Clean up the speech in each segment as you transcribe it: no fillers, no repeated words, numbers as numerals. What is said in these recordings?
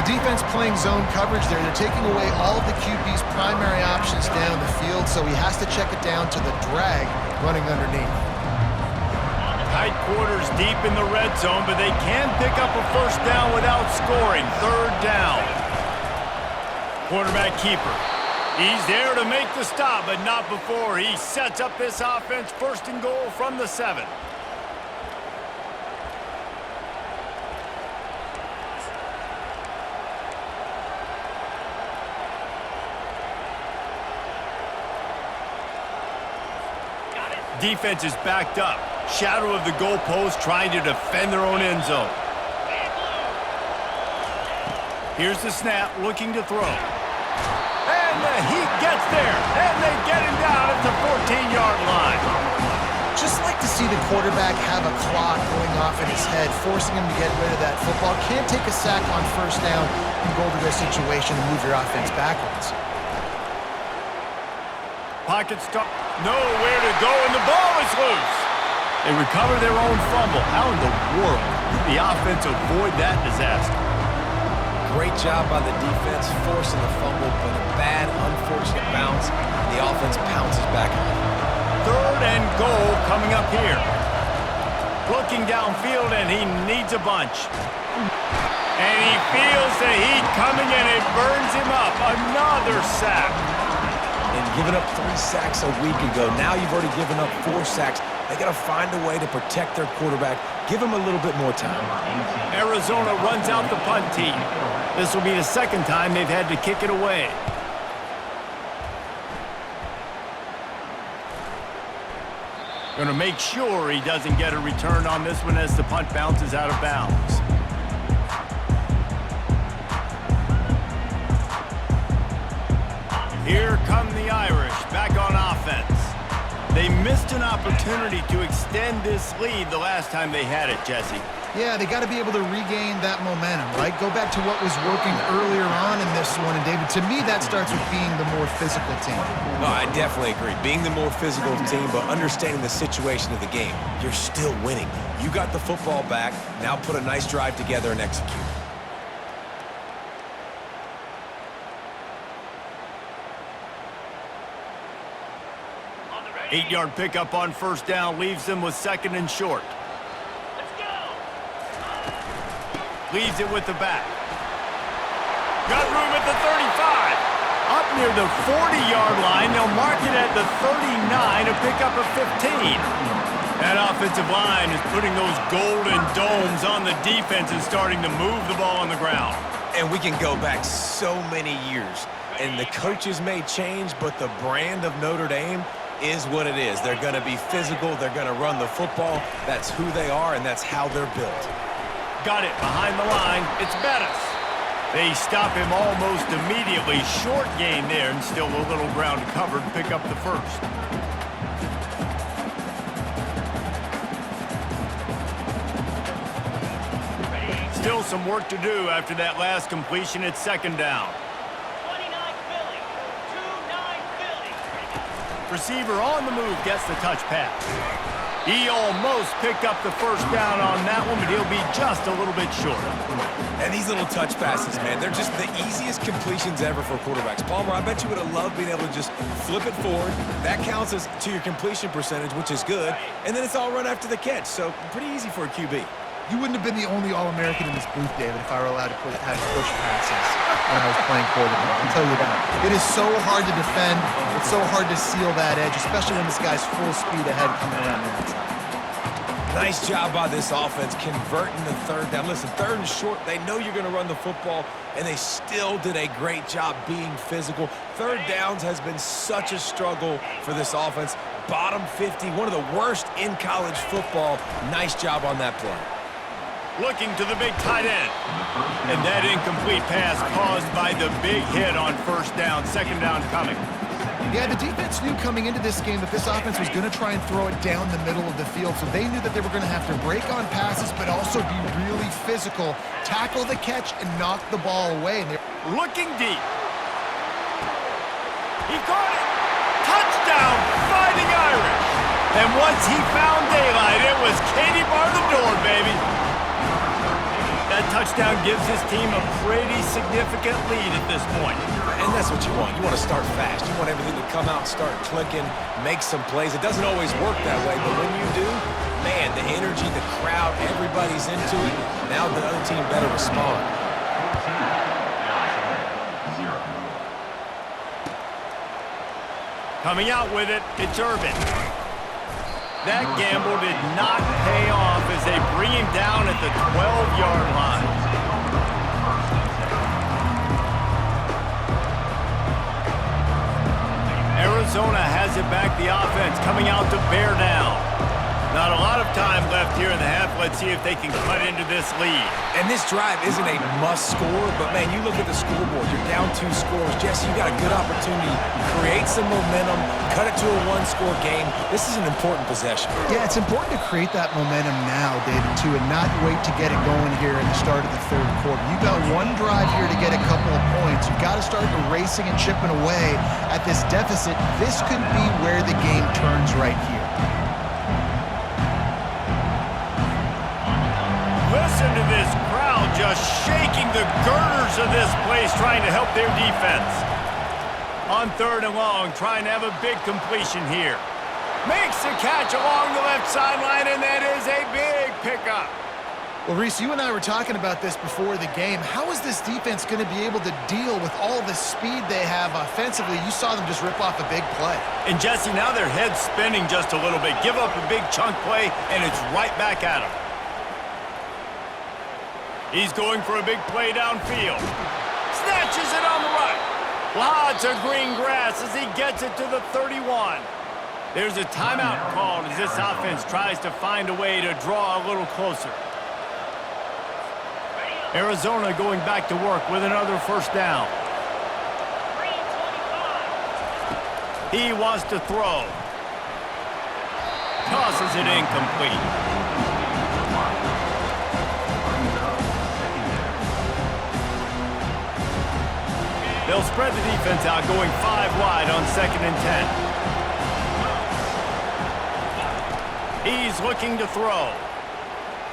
the defense playing zone coverage there. They're taking away all of the QB's primary options down the field, so he has to check it down to the drag running underneath. Tight quarters deep in the red zone, but they can pick up a first down without scoring. Third down. Quarterback keeper. He's there to make the stop, but not before he sets up this offense. First and goal from the 7. Defense is backed up. Shadow of the goalpost, trying to defend their own end zone. Here's the snap, looking to throw. And the heat gets there, and they get him down at the 14-yard line. Just like to see the quarterback have a clock going off in his head, forcing him to get rid of that football. Can't take a sack on first down and go to this situation and move your offense backwards. Pocket stop. Nowhere to go, and the ball is loose. They recover their own fumble. How in the world did the offense avoid that disaster? Great job by the defense forcing the fumble, but a bad, unfortunate bounce, and the offense pounces back on it. Third and goal coming up here. Looking downfield, and he needs a bunch. And he feels the heat coming, and it burns him up. Another sack. And giving up 3 sacks a week ago, now you've already given up 4 sacks. They got to find a way to protect their quarterback. Give him a little bit more time. Arizona runs out the punt team. This will be the second time they've had to kick it away. Going to make sure he doesn't get a return on this one as the punt bounces out of bounds. Here come the Irish back on offense. They missed an opportunity to extend this lead the last time they had it, Jesse. Yeah, they got to be able to regain that momentum, right? Go back to what was working earlier on in this one. And, David, to me, that starts with being the more physical team. No, I definitely agree. Being the more physical team, but understanding the situation of the game. You're still winning. You got the football back. Now put a nice drive together and execute. Eight-yard pickup on first down leaves them with second and short. Let's go. Leaves it with the back. Got room at the 35. Up near the 40-yard line. They'll mark it at the 39 to pick up a 15. That offensive line is putting those golden domes on the defense and starting to move the ball on the ground. And we can go back so many years. And the coaches may change, but the brand of Notre Dame is what it is. They're going to be physical. They're going to run the football. That's who they are, and that's how they're built. Got it behind the line. It's Bettis. They stop him almost immediately. Short gain there, and still a little ground covered. Pick up the first. Still some work to do after that last completion. It's second down. Receiver on the move gets the touch pass. He almost picked up the first down on that one, but he'll be just a little bit short. And these little touch passes, man, they're just the easiest completions ever for quarterbacks. Palmer, I bet you would have loved being able to just flip it forward. That counts as to your completion percentage, which is good. And then it's all run after the catch, so pretty easy for a QB. You wouldn't have been the only All-American in this booth, David, if I were allowed to have push passes when I was playing quarterback. I'll tell you that. It is so hard to defend. It's so hard to seal that edge, especially when this guy's full speed ahead coming around the outside. Nice job by this offense converting the third down. Listen, third and short, they know you're going to run the football, and they still did a great job being physical. Third downs has been such a struggle for this offense. Bottom 50, one of the worst in college football. Nice job on that play. Looking to the big tight end. And that incomplete pass caused by the big hit on first down. Second down coming. Yeah, the defense knew coming into this game that this offense was going to try and throw it down the middle of the field, so they knew that they were going to have to break on passes but also be really physical, tackle the catch, and knock the ball away. And looking deep. He caught it. Touchdown, Fighting Irish. And once he found daylight, it was Katie bar the door, baby. That touchdown gives his team a pretty significant lead at this point. And that's what you want. You want to start fast. You want everything to come out and start clicking, make some plays. It doesn't always work that way, but when you do, man, the energy, the crowd, everybody's into it. Now the other team better respond. Coming out with it, it's Irvin. That gamble did not pay off as they bring him down at the 12-yard line. Arizona has it back, the offense coming out to bear down. Not a lot of time left here in the half. Let's see if they can cut into this lead. And this drive isn't a must score, but man, you look at the scoreboard, you're down 2 scores. Jesse, you got a good opportunity. Create some momentum, cut it to a 1-score game. This is an important possession. Yeah, it's important to create that momentum now, David, too, and not wait to get it going here at the start of the third quarter. You got one drive here to get a couple of points. You've got to start erasing and chipping away at this deficit. This could be where the game turns right here. Listen to this crowd just shaking the girders of this place, trying to help their defense. On 3rd and long, trying to have a big completion here. Makes the catch along the left sideline, and that is a big pickup. Well, Reese, you and I were talking about this before the game. How is this defense going to be able to deal with all the speed they have offensively? You saw them just rip off a big play. And Jesse, now their head's spinning just a little bit. Give up a big chunk play, and it's right back at them. He's going for a big play downfield. Snatches it on the right. Lots of green grass as he gets it to the 31. There's a timeout called as this offense tries to find a way to draw a little closer. Arizona going back to work with another first down. He wants to throw. Tosses it incomplete. They'll spread the defense out, going 5 wide on 2nd and 10. He's looking to throw.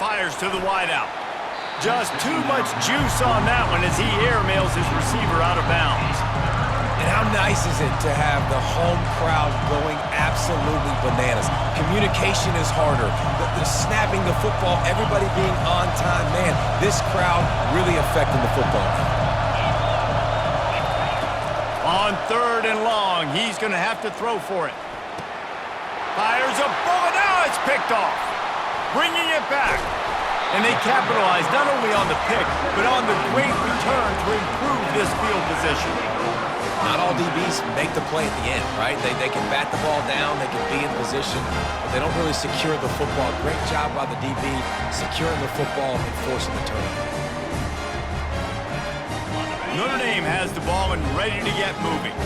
Fires to the wideout. Just too much juice on that one as he airmails his receiver out of bounds. And how nice is it to have the home crowd going absolutely bananas? Communication is harder. The snapping the football, everybody being on time. Man, this crowd really affecting the football game. On 3rd and long, he's going to have to throw for it. Fires a bullet. Now it's picked off. Bringing it back. And they capitalize not only on the pick, but on the great return to improve this field position. Not all DBs make the play at the end, right? They can bat the ball down, they can be in position, but they don't really secure the football. Great job by the DB securing the football and forcing the turnover. Notre Dame has the ball and ready to get moving.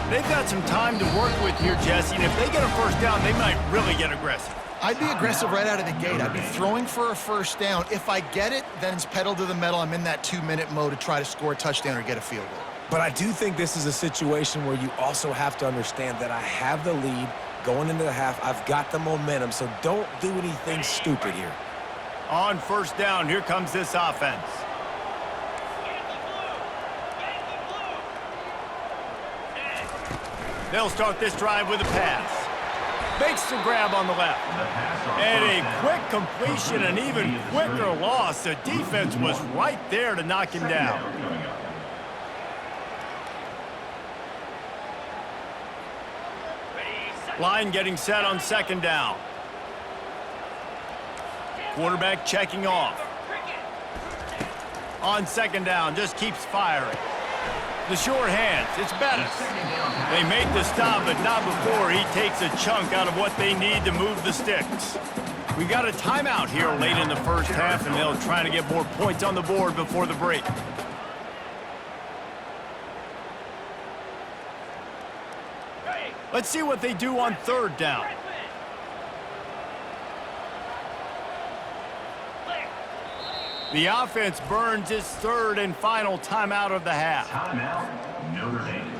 They've got some time to work with here, Jesse, and if they get a first down, they might really get aggressive. I'd be aggressive right out of the gate. I'd be throwing for a first down. If I get it, then it's pedal to the metal. I'm in that 2-minute mode to try to score a touchdown or get a field goal. But I do think this is a situation where you also have to understand that I have the lead going into the half. I've got the momentum, so don't do anything stupid here. On first down, here comes this offense. They'll start this drive with a pass. Makes the grab on the left. And a quick completion, an even quicker loss. The defense was right there to knock him down. Line getting set on 2nd down. Quarterback checking off. On 2nd down, just keeps firing. The short hands, it's Bettis. They make the stop, but not before he takes a chunk out of what they need to move the sticks. We got a timeout here late in the first half, and they'll try to get more points on the board before the break. Let's see what they do on 3rd down. The offense burns its 3rd and final timeout of the half. Timeout, Notre Dame.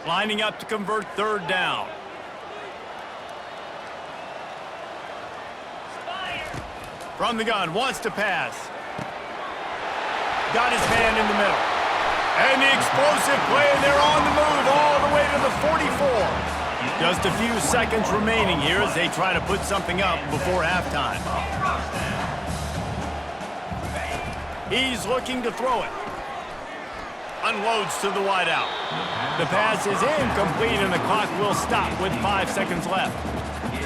Lining up to convert 3rd down. From the gun, wants to pass. Got his man in the middle. And the explosive play, and they're on the move all the way to the 44. Just a few seconds remaining here as they try to put something up before halftime. He's looking to throw it. Unloads to the wideout. The pass is incomplete, and the clock will stop with 5 seconds left.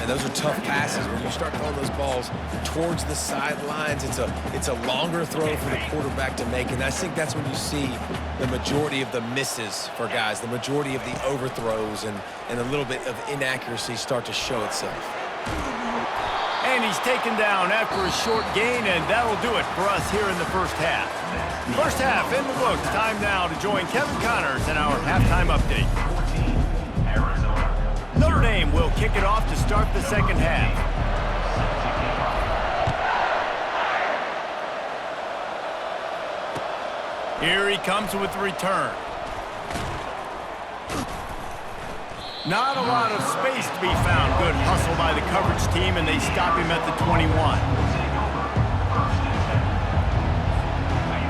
And those are tough passes. When you start throwing those balls towards the sidelines, it's a longer throw for the quarterback to make. And I think that's when you see the majority of the misses for guys, the majority of the overthrows and a little bit of inaccuracy start to show itself. And he's taken down after a short gain, and that'll do it for us here in the first half. First half in the books. Time now to join Kevin Connors in our halftime update. Notre Dame will kick it off to start the second half. Here he comes with the return. Not a lot of space to be found. Good hustle by the coverage team, and they stop him at the 21.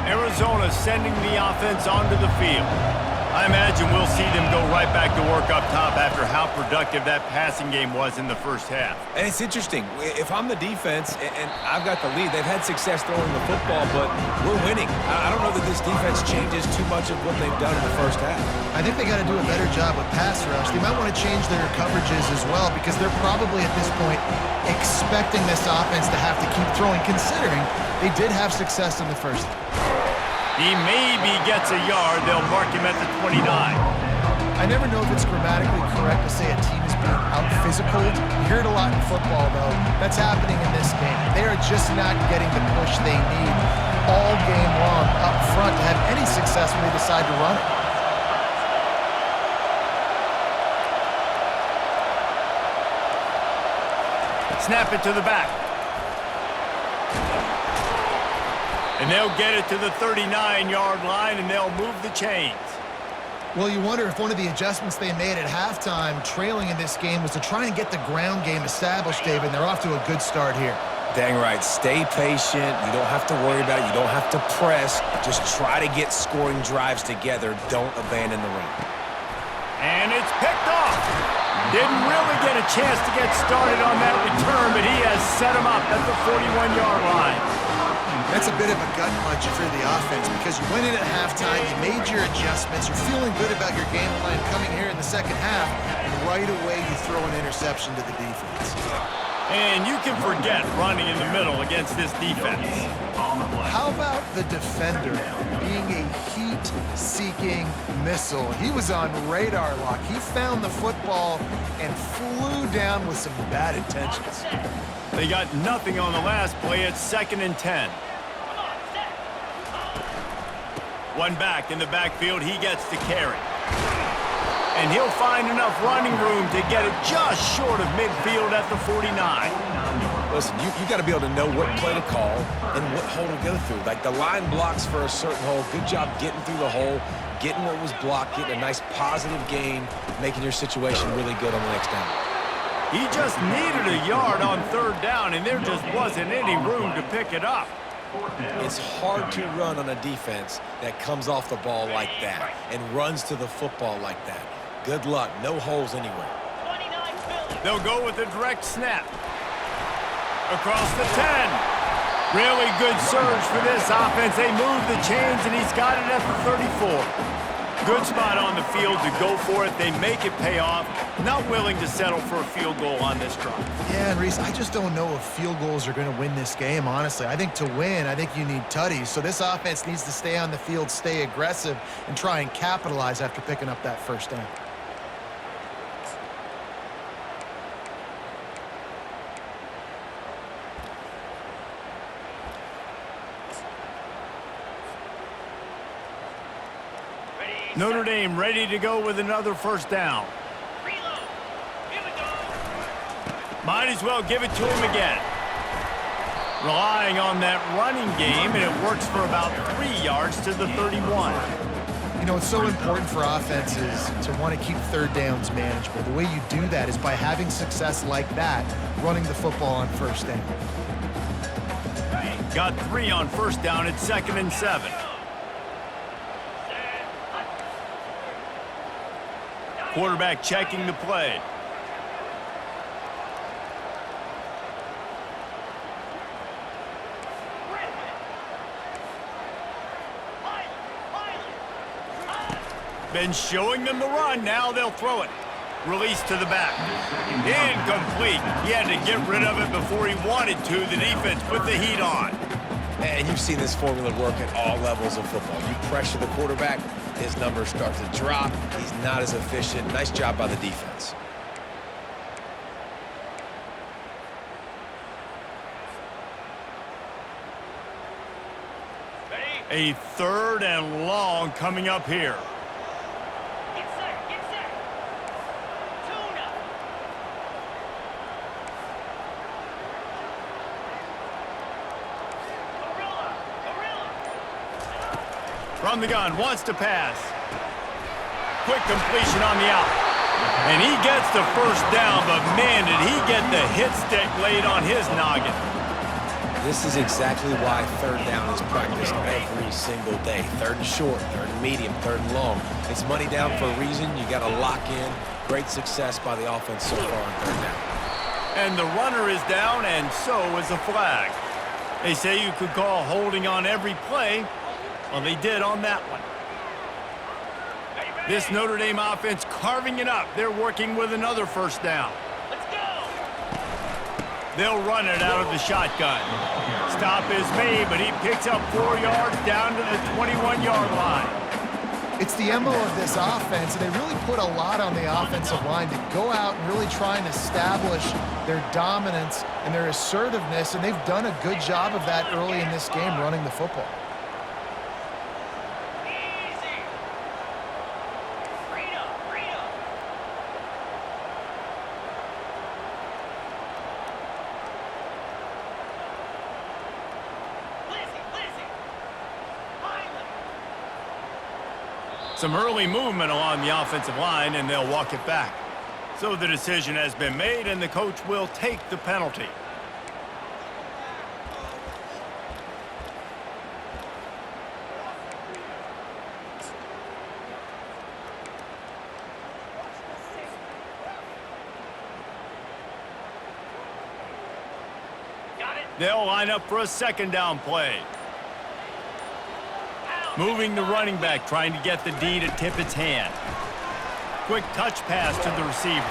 Arizona sending the offense onto the field. I imagine we'll see them go right back to work up top after how productive that passing game was in the first half. And it's interesting. If I'm the defense and I've got the lead, they've had success throwing the football, but we're winning. I don't know that this defense changes too much of what they've done in the first half. I think they got to do a better job with pass rush. They might want to change their coverages as well because they're probably at this point expecting this offense to have to keep throwing, considering they did have success in the first half. He maybe gets a yard. They'll mark him at the 29. I never know if it's grammatically correct to say a team is being out-physical. You hear it a lot in football, though. That's happening in this game. They are just not getting the push they need all game long up front to have any success when they decide to run it. Snap it to the back. And they'll get it to the 39-yard line, and they'll move the chains. Well, you wonder if one of the adjustments they made at halftime, trailing in this game, was to try and get the ground game established, David, and they're off to a good start here. Dang right. Stay patient. You don't have to worry about it. You don't have to press. Just try to get scoring drives together. Don't abandon the run. And it's picked off. Didn't really get a chance to get started on that return, but he has set him up at the 41-yard line. That's a bit of a gut punch for the offense because you went in at halftime, you made your adjustments, you're feeling good about your game plan coming here in the second half, and right away you throw an interception to the defense. And you can forget running in the middle against this defense. How about the defender being a heat-seeking missile? He was on radar lock. He found the football and flew down with some bad intentions. They got nothing on the last play. It's 2nd and 10. One back in the backfield. He gets to carry. And he'll find enough running room to get it just short of midfield at the 49. Listen, you got to be able to know what play to call and what hole to go through. Like the line blocks for a certain hole. Good job getting through the hole, getting what was blocked, getting a nice positive gain, making your situation really good on the next down. He just needed a yard on 3rd down, and there just wasn't any room to pick it up. It's hard to run on a defense that comes off the ball like that and runs to the football like that. Good luck. No holes anywhere. They'll go with a direct snap. Across the 10. Really good surge for this offense. They move the chains, and he's got it at the 34. Good spot on the field to go for it. They make it pay off. Not willing to settle for a field goal on this drive. Yeah, and Reese, I just don't know if field goals are going to win this game, honestly. I think to win, I think you need tutties. So this offense needs to stay on the field, stay aggressive, and try and capitalize after picking up that first down. Notre Dame ready to go with another first down. Might as well give it to him again. Relying on that running game, and it works for about 3 yards to the 31. You know, it's so important for offenses to want to keep 3rd downs manageable. The way you do that is by having success like that, running the football on 1st down. Got 3 on first down at 2nd and 7. Quarterback checking the play. Been showing them the run. Now they'll throw it. Release to the back. Incomplete. He had to get rid of it before he wanted to. The defense put the heat on. And you've seen this formula work at all levels of football. You pressure the quarterback, his numbers start to drop. He's not as efficient. Nice job by the defense. A 3rd and long coming up here. From the gun, wants to pass. Quick completion on the out. And he gets the first down, but man, did he get the hit stick laid on his noggin. This is exactly why 3rd down is practiced every single day. 3rd and short, 3rd and medium, 3rd and long. It's money down for a reason. You got to lock in. Great success by the offense so far on 3rd down. And the runner is down, and so is a flag. They say you could call holding on every play. Well, they did on that one. This Notre Dame offense carving it up. They're working with another first down. Let's go. They'll run it out of the shotgun. Stop is made, but he picks up 4 yards down to the 21-yard line. It's the MO of this offense, and they really put a lot on the offensive line to go out and really try and establish their dominance and their assertiveness, and they've done a good job of that early in this game running the football. Some early movement along the offensive line, and they'll walk it back. So the decision has been made, and the coach will take the penalty. They'll line up for a 2nd down play. Moving the running back, trying to get the D to tip its hand. Quick touch pass to the receiver.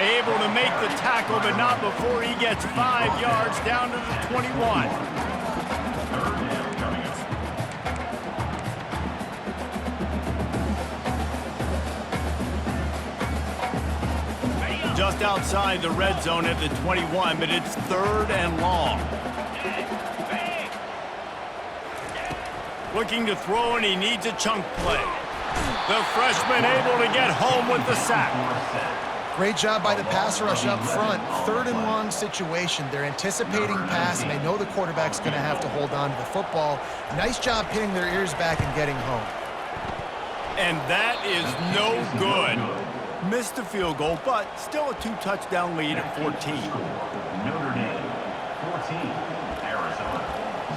Able to make the tackle, but not before he gets 5 yards down to the 21. Just outside the red zone at the 21, but it's 3rd and long. Looking to throw, and he needs a chunk play. The freshman able to get home with the sack. Great job by the pass rush up front. 3rd and long situation. They're anticipating pass, and they know the quarterback's going to have to hold on to the football. Nice job pinning their ears back and getting home. And that is no good. Missed the field goal, but still a 2-touchdown lead at 14. Notre Dame 14, Arizona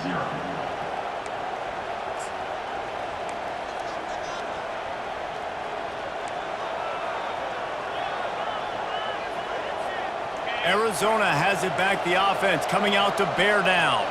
0. Arizona has it back, the offense coming out to bear down.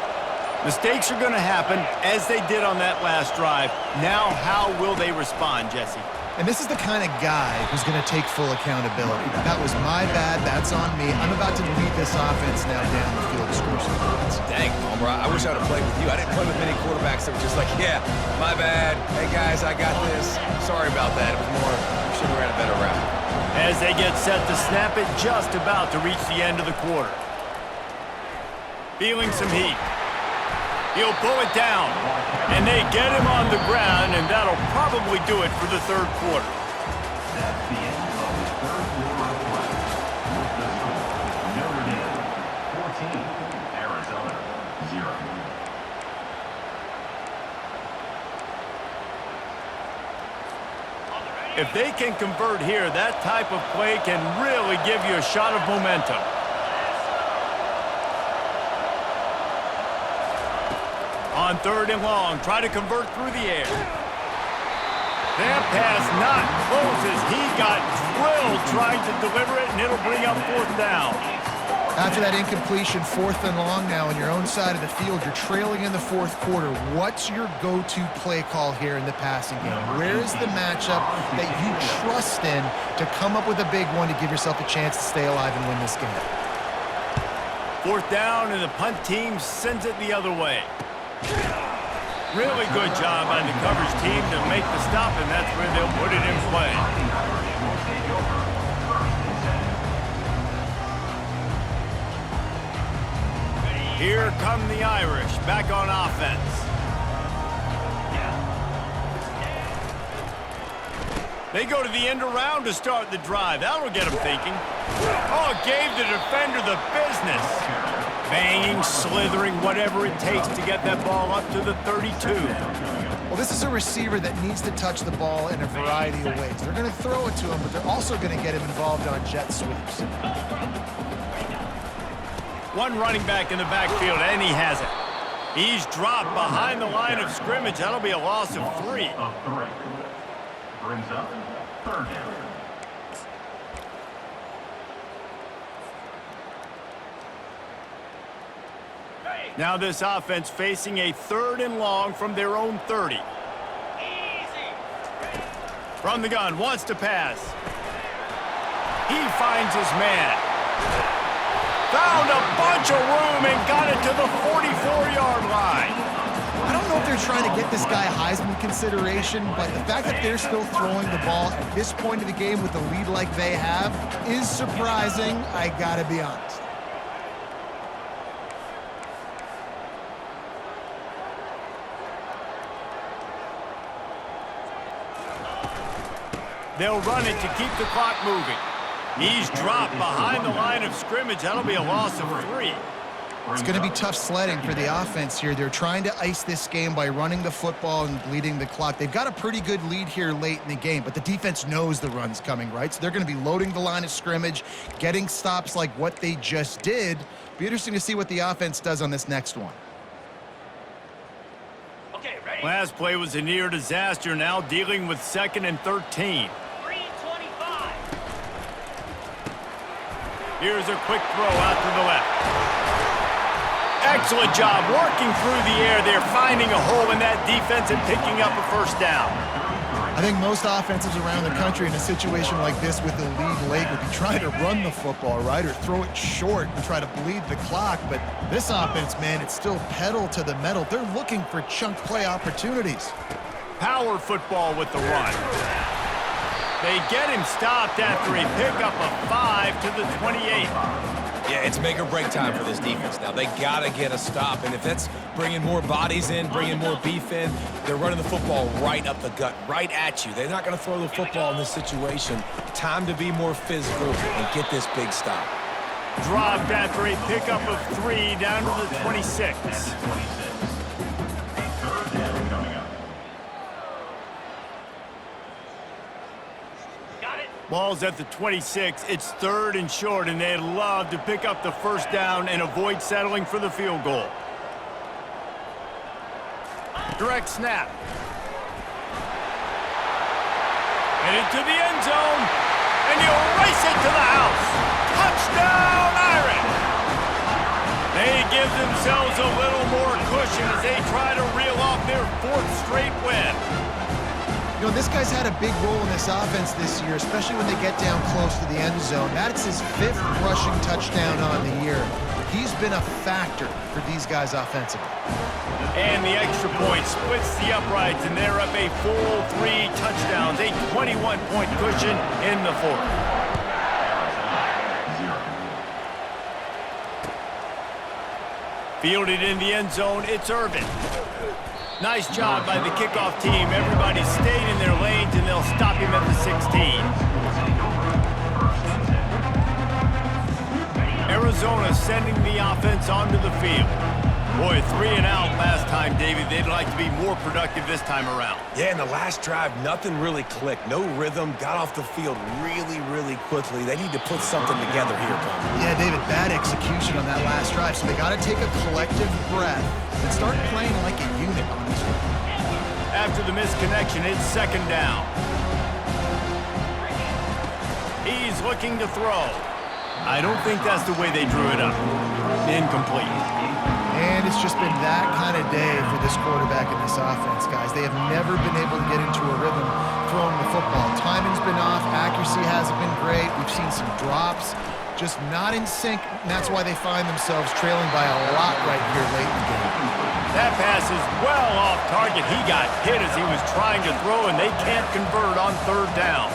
Mistakes are going to happen, as they did on that last drive. Now, how will they respond, Jesse? And this is the kind of guy who's going to take full accountability. That was my bad. That's on me. I'm about to lead this offense now down the field to score some points. Dang, Palmer, I wish I would have played with you. I didn't play with many quarterbacks that were just like, yeah, my bad. Hey, guys, I got this. Sorry about that. It was more, we should have ran a better route. As they get set to snap it, just about to reach the end of the quarter. Feeling some heat. He'll pull it down, and they get him on the ground, and that'll probably do it for the 3rd quarter. That's the end of the 3rd quarter of play. With the score, Notre Dame 14, Arizona 0. If they can convert here, that type of play can really give you a shot of momentum. On 3rd and long, try to convert through the air. That pass not close as he got drilled trying to deliver it, and it'll bring up 4th down. After that incompletion, 4th and long now on your own side of the field, you're trailing in the 4th quarter. What's your go-to play call here in the passing game? Where is the matchup that you trust in to come up with a big one to give yourself a chance to stay alive and win this game? 4th down, and the punt team sends it the other way. Really good job by the coverage team to make the stop, and that's where they'll put it in play. Here come the Irish, back on offense. They go to the end around to start the drive. That'll get them thinking. Oh, gave the defender the business. Banging, slithering, whatever it takes to get that ball up to the 32. Well, this is a receiver that needs to touch the ball in a variety of ways. They're going to throw it to him, but they're also going to get him involved on jet sweeps. One running back in the backfield, and he has it. He's dropped behind the line of scrimmage. That'll be a loss of 3. Brings up 3rd down. Now this offense facing a 3rd and long from their own 30. From the gun, wants to pass. He finds his man. Found a bunch of room and got it to the 44-yard line. I don't know if they're trying to get this guy Heisman consideration, but the fact that they're still throwing the ball at this point of the game with the lead like they have is surprising, I gotta be honest. They'll run it to keep the clock moving. He's dropped behind the line of scrimmage. That'll be a loss of 3. It's going to be tough sledding for the offense here. They're trying to ice this game by running the football and bleeding the clock. They've got a pretty good lead here late in the game, but the defense knows the run's coming, right? So they're going to be loading the line of scrimmage, getting stops like what they just did. Be interesting to see what the offense does on this next one. Okay, ready? Last play was a near disaster, now dealing with 2nd and 13. Here's a quick throw out to the left. Excellent job working through the air. They're finding a hole in that defense and picking up a 1st down. I think most offenses around the country in a situation like this with the lead late would be trying to run the football, right, or throw it short and try to bleed the clock. But this offense, man, it's still pedal to the metal. They're looking for chunk play opportunities. Power football with the run. They get him stopped after he picked up a 5 to the 28. Yeah, it's make or break time for this defense now. They got to get a stop, and if that's bringing more bodies in, bringing more beef in, they're running the football right up the gut, right at you. They're not going to throw the football in this situation. Time to be more physical and get this big stop. Dropped after a pickup of 3 down to the 26. Ball's at the 26. It's 3rd and short, and they'd love to pick up the 1st down and avoid settling for the field goal. Direct snap. And into the end zone, and he'll race it to the house. Touchdown, Irish! They give themselves a little more cushion as they try to reel off their 4th straight win. You know, this guy's had a big role in this offense this year, especially when they get down close to the end zone. That's his 5th rushing touchdown on the year. He's been a factor for these guys offensively. And the extra point splits the uprights, and they're up a full 3 touchdowns, a 21-point cushion in the 4th. Fielded in the end zone, it's Irvin. Nice job by the kickoff team. Everybody stayed in their lanes, and they'll stop him at the 16. Arizona sending the offense onto the field. Boy, 3 and out last time, David. They'd like to be more productive this time around. Yeah, in the last drive, nothing really clicked. No rhythm, got off the field really quickly. They need to put something together here, Tony. Yeah, David, bad execution on that last drive, so they got to take a collective breath and start playing like a unit on this one. After the misconnection, it's second down. He's looking to throw. I don't think that's the way they drew it up. Incomplete. And it's just been that kind of day for this quarterback and this offense, guys. They have never been able to get into a rhythm throwing the football. Timing's been off. Accuracy hasn't been great. We've seen some drops. Just not in sync, and that's why they find themselves trailing by a lot right here late in the game. That pass is well off target. He got hit as he was trying to throw, and they can't convert on third down.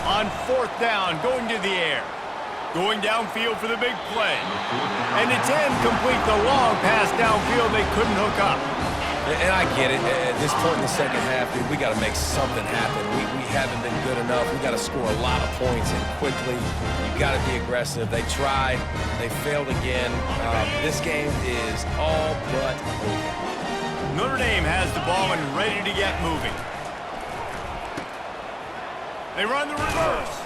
On fourth down, going to the air. Going downfield for the big play. And it's incomplete. The long pass downfield, they couldn't hook up. And I get it. At this point in the second half, dude, we got to make something happen. We haven't been good enough. We got to score a lot of points and quickly. You got to be aggressive. They tried. They failed again. This game is all but over. Notre Dame has the ball and ready to get moving. They run the reverse.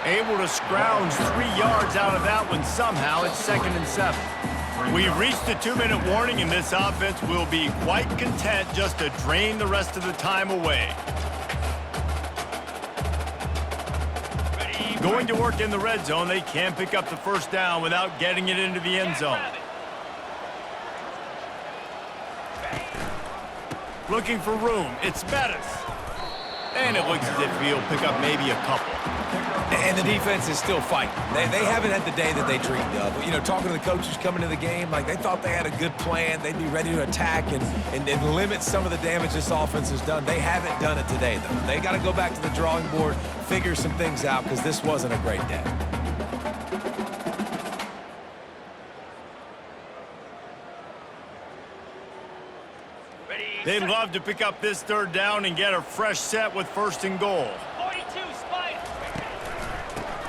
Able to scrounge 3 yards out of that one somehow. It's 2nd and 7. We've reached the 2-minute warning, and this offense will be quite content just to drain the rest of the time away. Going to work in the red zone. They can't pick up the first down without getting it into the end zone. Looking for room. It's Bettis. And it looks as if he'll pick up maybe a couple. And the defense is still fighting. They haven't had the day that they dreamed of. You know, talking to the coaches coming to the game, like they thought they had a good plan. They'd be ready to attack and limit some of the damage this offense has done. They haven't done it today, though. They got to go back to the drawing board, figure some things out, because this wasn't a great day. They'd love to pick up this third down and get a fresh set with 1st and goal. 42, Spider.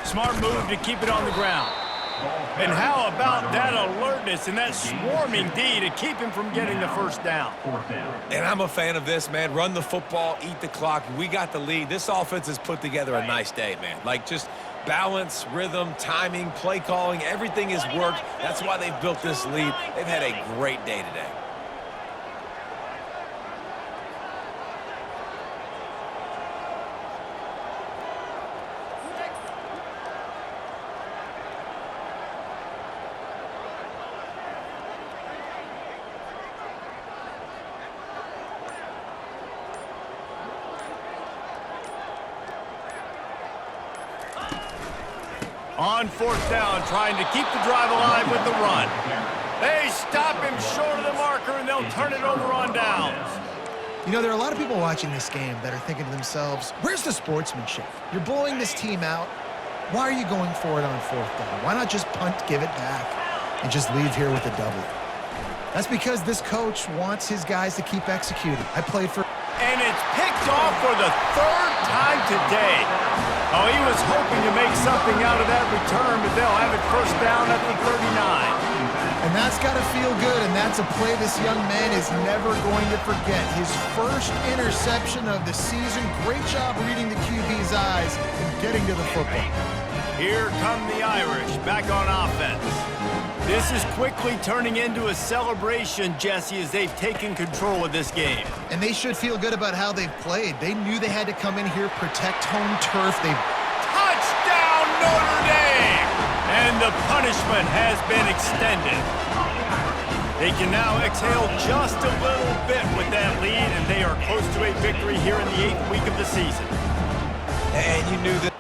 Smart move to keep it on the ground. And how about that alertness and that swarming D to keep him from getting the first down? And I'm a fan of this, man. Run the football, eat the clock. We got the lead. This offense has put together a nice day, man. Like just balance, rhythm, timing, play calling, everything has worked. That's why they've built this lead. They've had a great day today. On 4th down, trying to keep the drive alive with the run. They stop him short of the marker, and they'll turn it over on downs. You know, there are a lot of people watching this game that are thinking to themselves, where's the sportsmanship? You're blowing this team out. Why are you going for it on 4th down? Why not just punt, give it back, and just leave here with a W? That's because this coach wants his guys to keep executing. I played for... And it's picked off for the 3rd time today. Oh, he was hoping to make something out of that return, but they'll have it first down at the 39. And that's got to feel good, and that's a play this young man is never going to forget. His first interception of the season. Great job reading the QB's eyes and getting to the football. Here come the Irish, back on offense. This is quickly turning into a celebration, Jesse, as they've taken control of this game. And they should feel good about how they've played. They knew they had to come in here, protect home turf. Touchdown, Notre Dame! And the punishment has been extended. They can now exhale just a little bit with that lead, and they are close to a victory here in the 8th week of the season. And you knew that.